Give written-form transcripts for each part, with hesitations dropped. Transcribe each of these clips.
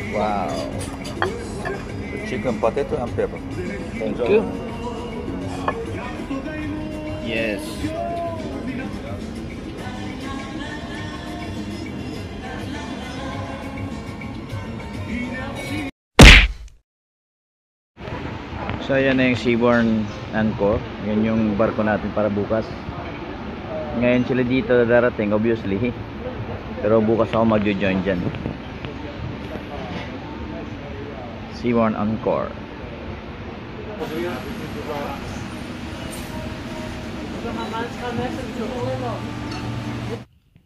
Wow. The chicken potato and pepper. Thank you. Yes. So ayan na yung Seabourn Anchor. Yun yung barko natin para bukas. Ngayon sila dito darating obviously. Pero bukas ako magjo-join dyan. Seabourn Anchor.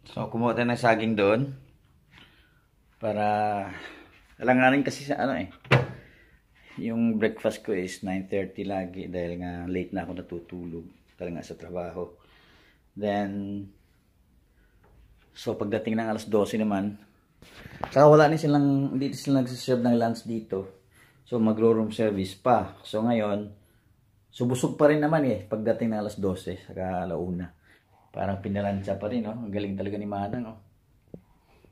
So kumuha tayo ng saging doon. Para alanganin kasi sa ano yung breakfast ko is 9:30 lagi dahil nga late na ako natutulog talaga sa trabaho. Then so pagdating ng alas 12 naman, saka wala na silang, hindi sila nagsiserve ng lunch dito. So magro-room service pa. So ngayon, busog pa rin naman pagdating ng alas 12 saka alauna. Parang pinalansya pa rin, no? Ang galing talaga ni Manang, no?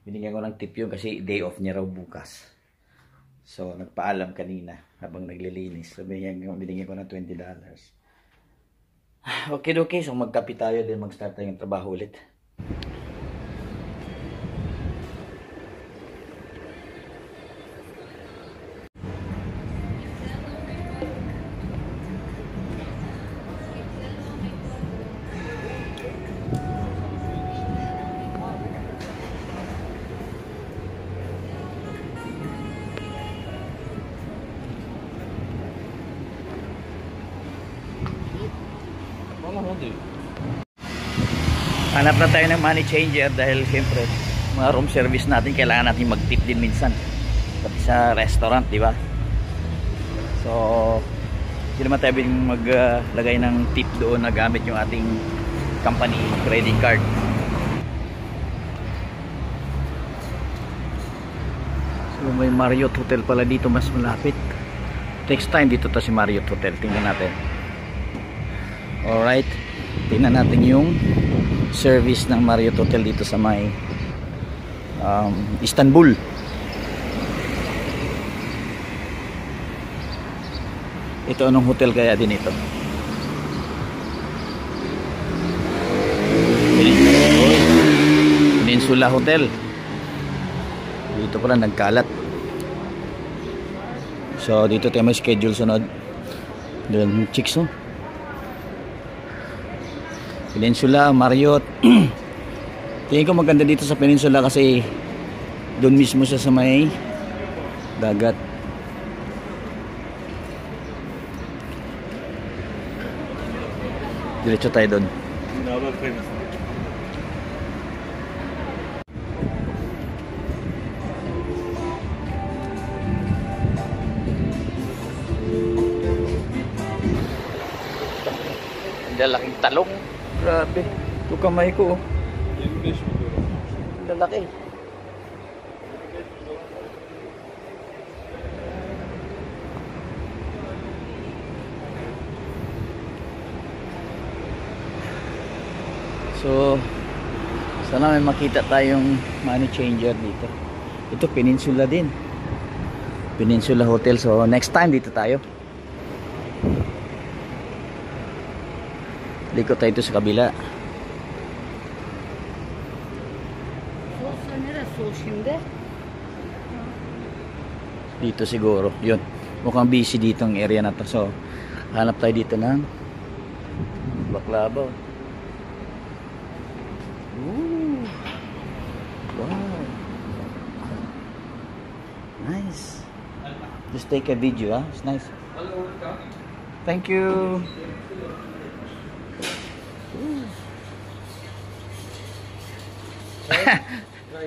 Binigyan ko ng tip yun kasi day off niya raw bukas. So, nagpaalam kanina habang naglilinis. So, binigyan ko ng $20. Okay. So, magkape tayo din. Mag-start tayong trabaho ulit. Hanap na tayo ng money changer dahil siyempre mga room service natin kailangan natin mag-tip din minsan pati sa restaurant, di ba? So hindi naman tayo maglagay ng tip doon na gamit yung ating company credit card. So may Marriott Hotel pala dito mas malapit. Next time dito si Marriott Hotel, tingnan natin. Alright, tingnan natin yung service ng Marriott Hotel dito sa may Istanbul. Ito anong hotel kaya din ito? Peninsula Hotel. Dito pala nagkalat. So dito tayo may schedule sunod. Doon chicks, no? Peninsula, Marriott. Tingin ko maganda dito sa Peninsula kasi doon mismo siya sa may dagat. Diretso tayo doon. Ang lalaking talong. Grabe. Ito kamay ko. Lalaki. So, sana may makita tayong money changer dito. Ito Peninsula din. Peninsula Hotel. So, next time dito tayo. Likot tayo ito sa kabila. Dito siguro. Yun. Mukhang busy dito ang area na to. So, hanap tayo dito ng baklava. Ooh. Wow. Nice. Just take a video, huh? It's nice. Thank you.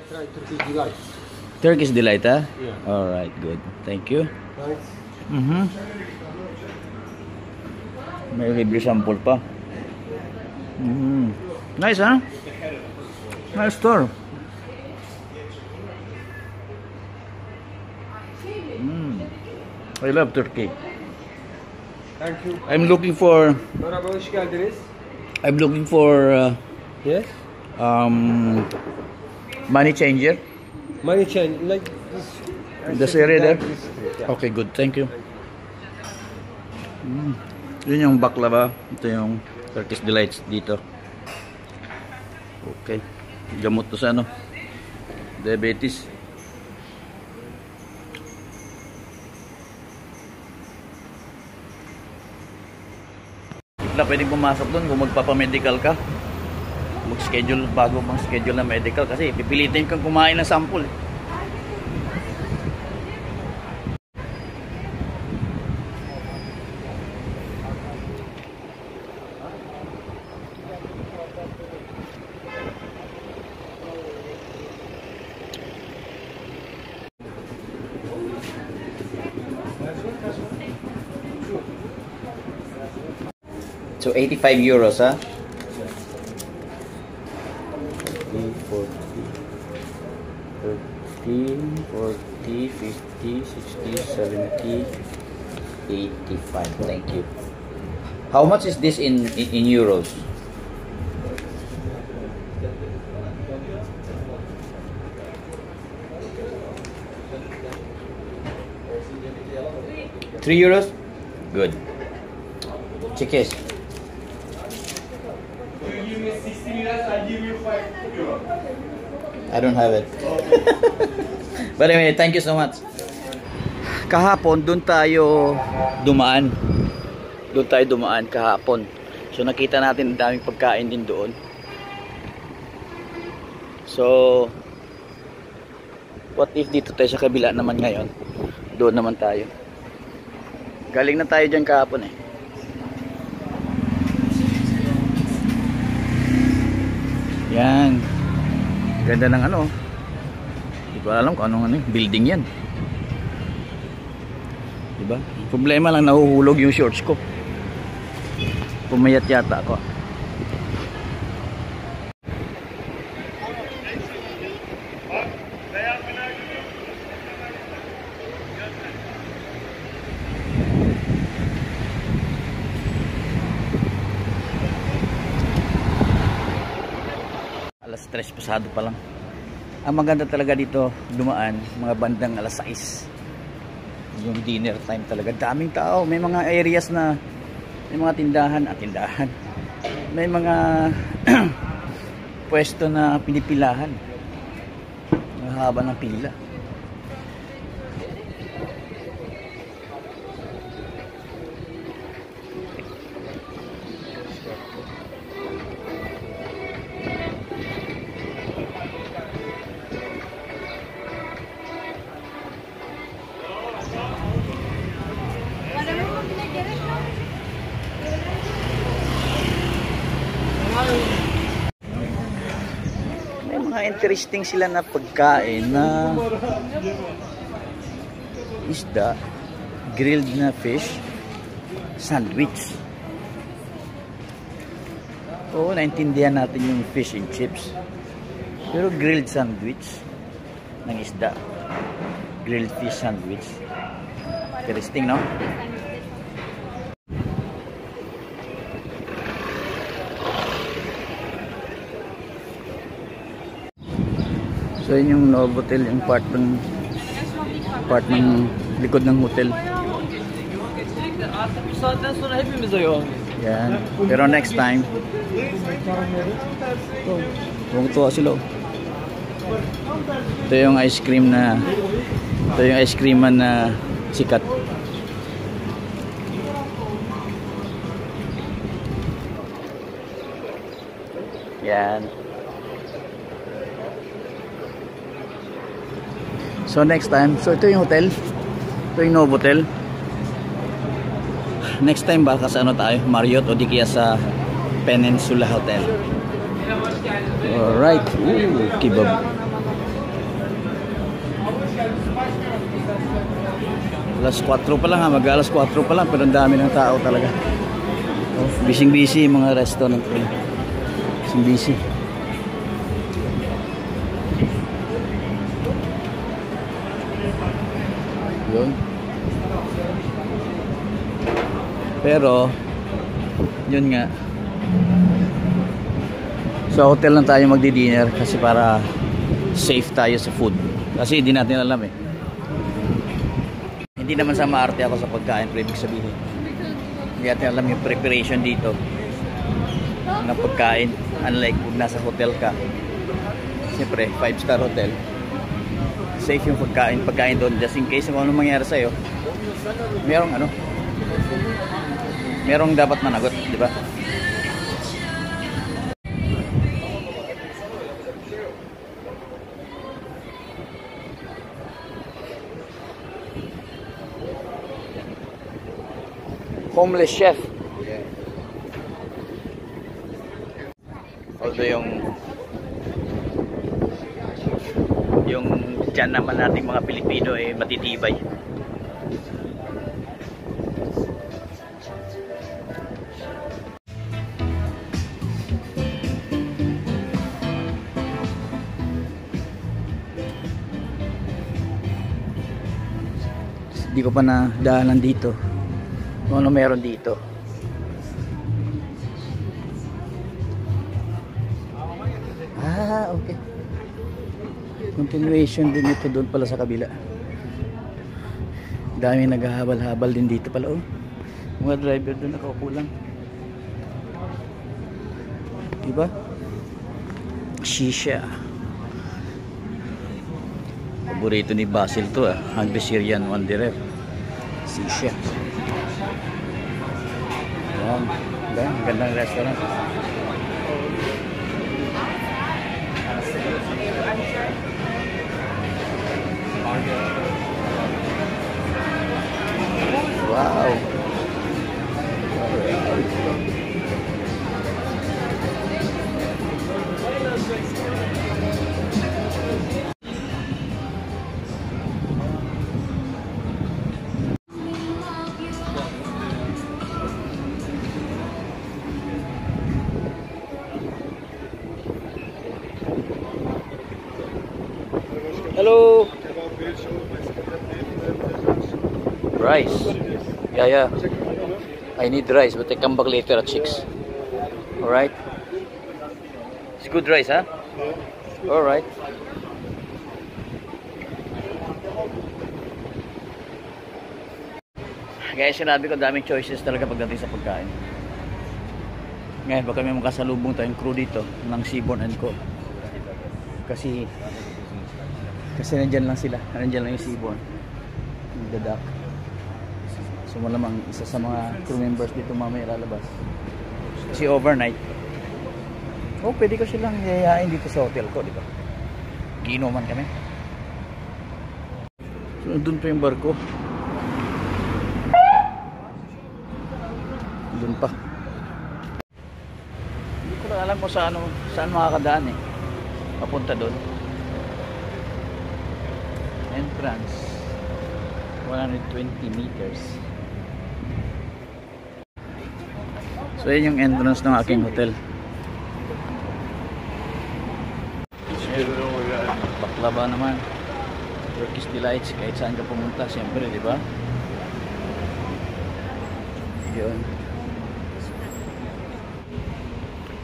Try Turkish delight. Turkish delight, huh? Yeah. All right, good. Thank you. Thanks. May libre sample pa. Nice, huh? Nice store. I love Turkey. Thank you. I'm looking for Merhaba, hoş geldiniz. Yes. Money changer. Money change like this. this area there? Yeah. Okay, good. Thank you. Yun yung baklava. Ito yung Turkish Delights dito. Okay. Gamot to sa ano? Diabetes. Na pwedeng pumasok doon kung magpapamedical ka. Mag-schedule bago mang schedule na medical kasi pipilitin kang kumain ng sample. So 85 euros, ha? 40, 50, 60, 70, 85. Thank you. How much is this in euros? €3? Good. Cheers. I don't have it. But anyway, thank you so much. Kahapon, doon tayo dumaan. Doon tayo dumaan kahapon. So nakita natin ang daming pagkain din doon. So what if dito tayo sa kabila naman ngayon? Doon naman tayo. Galing na tayo dyan kahapon eh. Yan. Ganda ng ano. Hindi ko alam kung anong building yan. Diba? Problema lang, nahuhulog yung shorts ko. Pumayat yata ako. Alas 3 pasado pa lang. Ang maganda talaga dito dumaan mga bandang alas 6. Yung dinner time talaga. Daming tao. May mga areas na may mga tindahan. May mga pwesto na pinipilahan. Ang haba ng pila. May mga interesting sila na pagkain na isda, grilled na fish, sandwich. Oo, naintindihan natin yung fish and chips. Pero grilled sandwich ng isda, grilled fish sandwich. Interesting, no? So yun yung Novotel, yung part ng likod ng hotel. Yan. Pero next time tuwa sila. Ito yung ice cream na sikat. Yan. So next time, so ito yung hotel. Ito yung Novotel. Next time baka sa ano tayo, Marriott o di kaya sa Peninsula Hotel. Alright. Ooh, kebab. Alas 4 pa lang ha, mag-alas 4 pa lang pero ang dami ng tao talaga. Oh, busy-busy mga restaurant. Busy. Yun. Pero yun nga, sa hotel lang tayo magdi-dinner kasi para safe tayo sa food kasi hindi natin alam eh Hindi naman sa maarte ako sa pagkain, pero ibig sabihin hindi natin alam yung preparation dito ng pagkain. Unlike kung nasa hotel ka, siyempre 5-star hotel, safe yung pagkain doon, just in case kung ano mangyari sa'yo, merong dapat managot, di ba? Homeless chef. Although yung tiyan naman nating mga Pilipino ay matitibay. Hindi ko pa nadaanan dito kung ano meron dito. Okay. Continuation din ito doon pala sa kabila. Dami naghahabal-habal din dito pala, oh. Mga driver doon nakaupo lang. Diba? Shisha. Paborito ni Basil to, ah. Hungry Syrian One Direct. Shisha. Yan. Gandang restaurant. Wow. Hello. Rice. Yeah. I need rice, but I come back later at 6. Alright. It's good rice, huh? Alright. Guys, sinabi ko daming choices talaga pagdating sa pagkain. Ngayon, baka may makasalubong tayong crew dito ng Seaborn & Co. Kasi nandyan lang sila. Nandyan lang yung Seaborn. Nagdadak. So malamang isa sa mga crew members dito mamaya lalabas. Kasi overnight. Pwede ko silang yayain dito sa hotel ko, di ba? Giinuman kami. So doon pa yung barko. Doon pa. Hindi ko lang alam kung saan makakadaan eh. Papunta doon. Entrance 120 meters. So yun yung entrance ng aking hotel. Baklava naman, Turkish delights, kahit saan ka pumunta siyempre, di ba?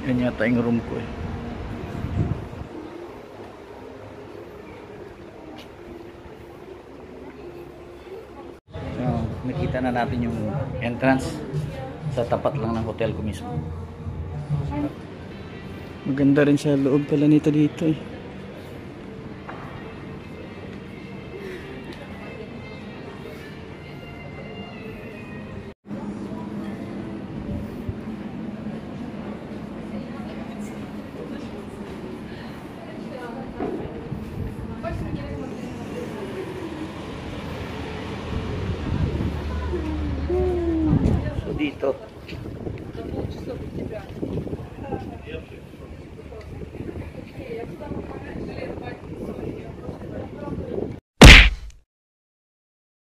Yun yata yung room ko eh. Nakita na natin yung entrance sa tapat lang ng hotel ko mismo. Maganda rin sa loob pala nito dito eh. Dito